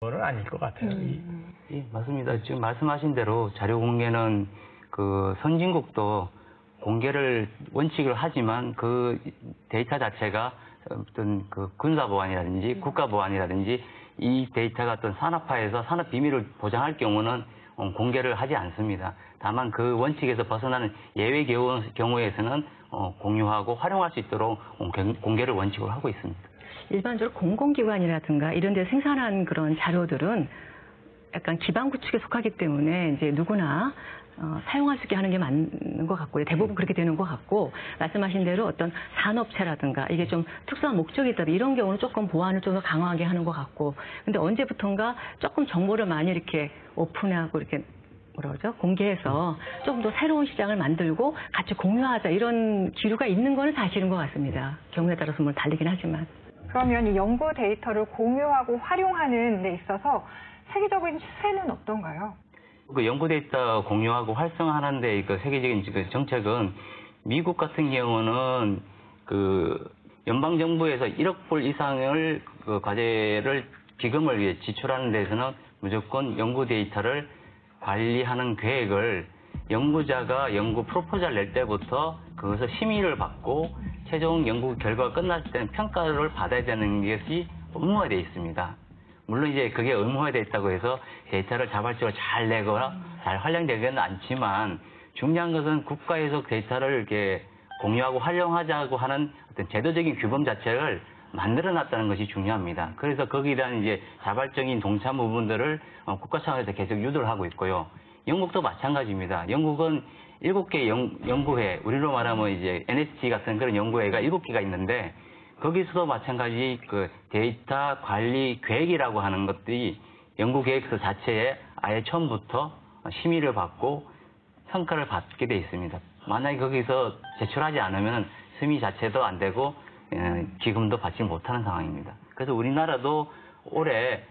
는 아닐 것 같아요. 예, 맞습니다. 지금 말씀하신 대로 자료 공개는 그 선진국도 공개를 원칙을 하지만 그 데이터 자체가 어떤 그 군사 보안이라든지 국가 보안이라든지 이 데이터가 어떤 산업화해서 산업 비밀을 보장할 경우는 공개를 하지 않습니다. 다만 그 원칙에서 벗어나는 예외 경우에서는 공유하고 활용할 수 있도록 공개를 원칙으로 하고 있습니다. 일반적으로 공공기관이라든가 이런 데 생산한 그런 자료들은 약간 기반 구축에 속하기 때문에 이제 누구나 사용할 수 있게 하는 게 맞는 것 같고요. 대부분 그렇게 되는 것 같고, 말씀하신 대로 어떤 산업체라든가 이게 좀 특수한 목적이 있다 이런 경우는 조금 보안을 좀 더 강화하게 하는 것 같고, 근데 언제부턴가 조금 정보를 많이 이렇게 오픈하고 이렇게 뭐라 그러죠? 공개해서 조금 더 새로운 시장을 만들고 같이 공유하자 이런 기류가 있는 거는 사실인 것 같습니다. 경우에 따라서 뭐 다르긴 하지만. 그러면 이 연구 데이터를 공유하고 활용하는 데 있어서 세계적인 추세는 어떤가요? 그 연구 데이터 공유하고 활성화하는 데 그 세계적인 정책은 미국 같은 경우는 그 연방 정부에서 1억 불 이상을 그 과제를 기금을 위해 지출하는 데서는 무조건 연구 데이터를 관리하는 계획을 연구자가 연구 프로포즈를 낼 때부터 그것을 심의를 받고 최종 연구 결과가 끝났을 때는 평가를 받아야 되는 것이 의무화되어 있습니다. 물론 이제 그게 의무화되어 있다고 해서 데이터를 자발적으로 잘 내거나 잘 활용되지는 않지만 중요한 것은 국가에서 데이터를 이렇게 공유하고 활용하자고 하는 어떤 제도적인 규범 자체를 만들어 놨다는 것이 중요합니다. 그래서 거기에 대한 이제 자발적인 동참 부분들을 국가 차원에서 계속 유도를 하고 있고요. 영국도 마찬가지입니다. 영국은 7개 연구회, 우리로 말하면 이제 NST 같은 그런 연구회가 7개가 있는데 거기서도 마찬가지 그 데이터 관리 계획이라고 하는 것들이 연구 계획서 자체에 아예 처음부터 심의를 받고 평가를 받게 돼 있습니다. 만약에 거기서 제출하지 않으면 심의 자체도 안 되고 기금도 받지 못하는 상황입니다. 그래서 우리나라도 올해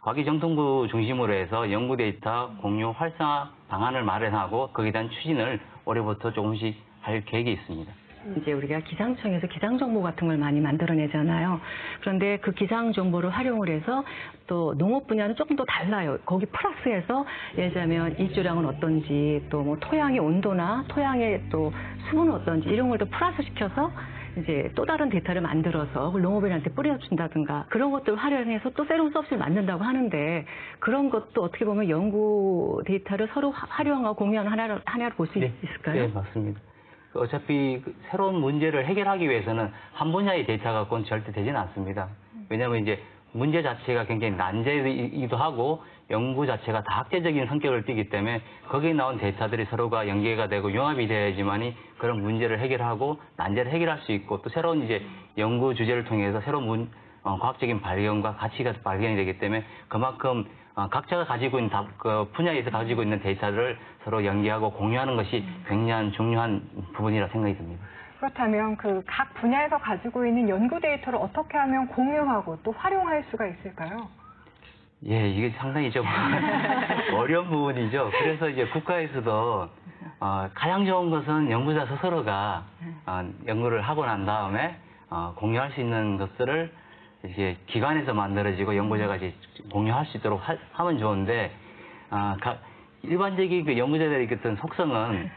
과기정통부 중심으로 해서 연구 데이터 공유 활성화 방안을 마련하고 거기에 대한 추진을 올해부터 조금씩 할 계획이 있습니다. 이제 우리가 기상청에서 기상정보 같은 걸 많이 만들어내잖아요. 그런데 그 기상정보를 활용을 해서 또 농업 분야는 조금 더 달라요. 거기 플러스해서 예를 들자면 일조량은 어떤지 또 뭐 토양의 온도나 토양의 또 수분은 어떤지 이런 걸 또 플러스 시켜서 이제 또 다른 데이터를 만들어서 농업인한테 뿌려준다든가 그런 것들을 활용해서 또 새로운 서비스를 만든다고 하는데 그런 것도 어떻게 보면 연구 데이터를 서로 활용하고 공유하는 하나로 볼 수 있을까요? 네, 맞습니다. 어차피 새로운 문제를 해결하기 위해서는 한 분야의 데이터 갖고는 절대 되지는 않습니다. 왜냐하면 이제 문제 자체가 굉장히 난제이기도 하고 연구 자체가 다학제적인 성격을 띠기 때문에 거기에 나온 데이터들이 서로가 연계가 되고 융합이 돼야지만이 그런 문제를 해결하고 난제를 해결할 수 있고 또 새로운 이제 연구 주제를 통해서 새로운 과학적인 발견과 가치가 발견이 되기 때문에 그만큼 각자가 가지고 있는 그 분야에서 가지고 있는 데이터를 서로 연계하고 공유하는 것이 굉장히 중요한 부분이라 생각이 듭니다. 그렇다면 그 각 분야에서 가지고 있는 연구 데이터를 어떻게 하면 공유하고 또 활용할 수가 있을까요? 예, 이게 상당히 좀 어려운 부분이죠. 그래서 이제 국가에서도 가장 좋은 것은 연구자 스스로가 연구를 하고 난 다음에 공유할 수 있는 것들을 이제 기관에서 만들어지고 연구자가 이제 공유할 수 있도록 하면 좋은데 일반적인 그 연구자들의 어떤 속성은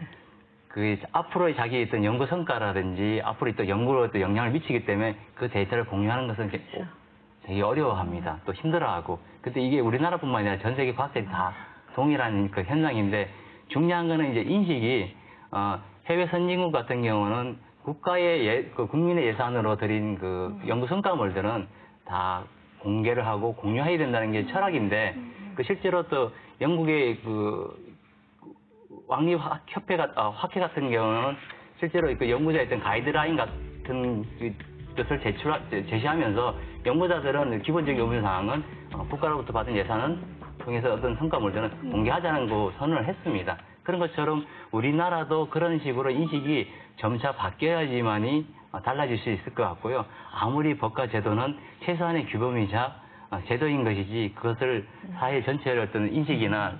그 앞으로의 자기의 어떤 연구 성과라든지 앞으로 또 연구로 또 영향을 미치기 때문에 그 데이터를 공유하는 것은 되게 어려워합니다. 또 힘들어하고. 근데 이게 우리나라뿐만 아니라 전 세계 과학자들이 다 동일한 그 현상인데 중요한 거는 이제 인식이 해외 선진국 같은 경우는 국가의 그 국민의 예산으로 들인 그 연구 성과물들은 다 공개를 하고 공유해야 된다는 게 철학인데 그 실제로 또 영국의 그 왕립학회 같은 경우는 실제로 그 연구자의 어떤 가이드라인 같은 것을 제시하면서 연구자들은 기본적인 의무 사항은 국가로부터 받은 예산은 통해서 어떤 성과물들은 공개하자는 거 선언을 했습니다. 그런 것처럼 우리나라도 그런 식으로 인식이 점차 바뀌어야지만이 달라질 수 있을 것 같고요. 아무리 법과 제도는 최소한의 규범이자 제도인 것이지 그것을 사회 전체의 어떤 인식이나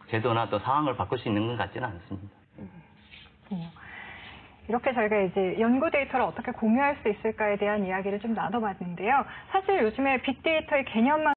제도나 또 상황을 바꿀 수 있는 것 같지는 않습니다. 이렇게 저희가 이제 연구 데이터를 어떻게 공유할 수 있을까에 대한 이야기를 좀 나눠봤는데요. 사실 요즘에 빅데이터의 개념만